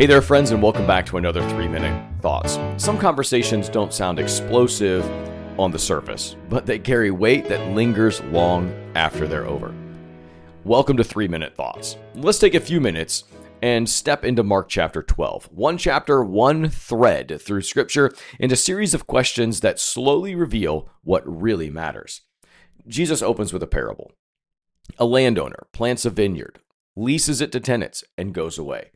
Hey there, friends, and welcome back to another 3-Minute Thoughts. Some conversations don't sound explosive on the surface, but they carry weight that lingers long after they're over. Welcome to 3-Minute Thoughts. Let's take a few minutes and step into Mark chapter 12. One chapter, one thread through Scripture, and a series of questions that slowly reveal what really matters. Jesus opens with a parable. A landowner plants a vineyard, leases it to tenants, and goes away.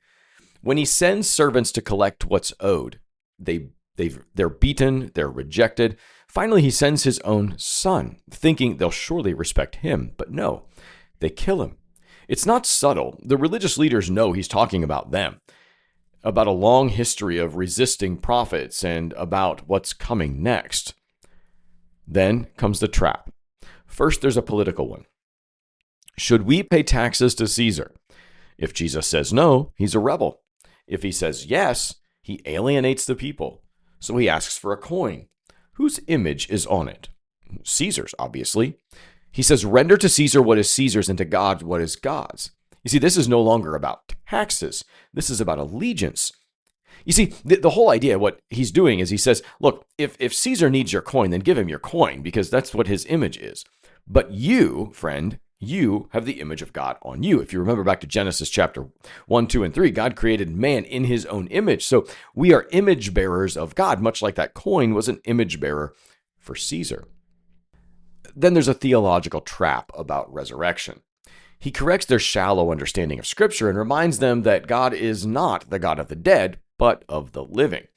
When he sends servants to collect what's owed, they're beaten, they're rejected. Finally, he sends his own son, thinking they'll surely respect him. But no, they kill him. It's not subtle. The religious leaders know he's talking about them, about a long history of resisting prophets and about what's coming next. Then comes the trap. First, there's a political one. Should we pay taxes to Caesar? If Jesus says no, he's a rebel. If he says yes, he alienates the people. So he asks for a coin. Whose image is on it? Caesar's, obviously. He says, render to Caesar what is Caesar's and to God what is God's. You see, this is no longer about taxes. This is about allegiance. You see, the whole idea, what he's doing is he says, look, if Caesar needs your coin, then give him your coin because that's what his image is. But you, friend, you have the image of God on you. If you remember back to Genesis chapter 1, 2, and 3, God created man in his own image. So we are image bearers of God, much like that coin was an image bearer for Caesar. Then there's a theological trap about resurrection. He corrects their shallow understanding of Scripture and reminds them that God is not the God of the dead, but of the living.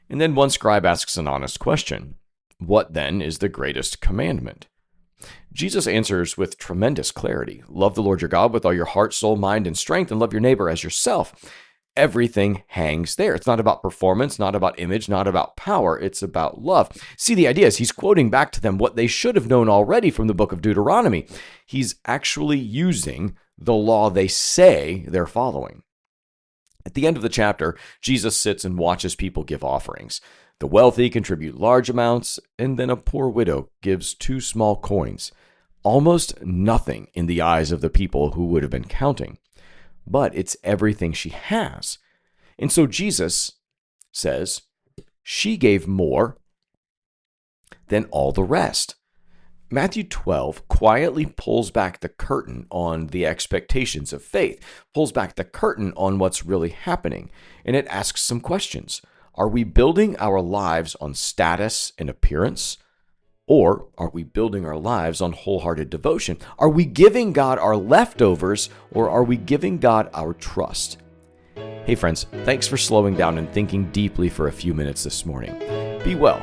And then one scribe asks an honest question. What then is the greatest commandment? Jesus answers with tremendous clarity. Love the Lord your God with all your heart, soul, mind, and strength, and love your neighbor as yourself. Everything hangs there. It's not about performance, not about image, not about power. It's about love. See, the idea is he's quoting back to them what they should have known already from the book of Deuteronomy. He's actually using the law they say they're following. At the end of the chapter, Jesus sits and watches people give offerings. The wealthy contribute large amounts, and then a poor widow gives 2 small coins. Almost nothing in the eyes of the people who would have been counting. But it's everything she has. And so Jesus says, she gave more than all the rest. Matthew 12 quietly pulls back the curtain on the expectations of faith, pulls back the curtain on what's really happening, and it asks some questions. Are we building our lives on status and appearance? Or are we building our lives on wholehearted devotion? Are we giving God our leftovers, or are we giving God our trust? Hey friends, thanks for slowing down and thinking deeply for a few minutes this morning. Be well.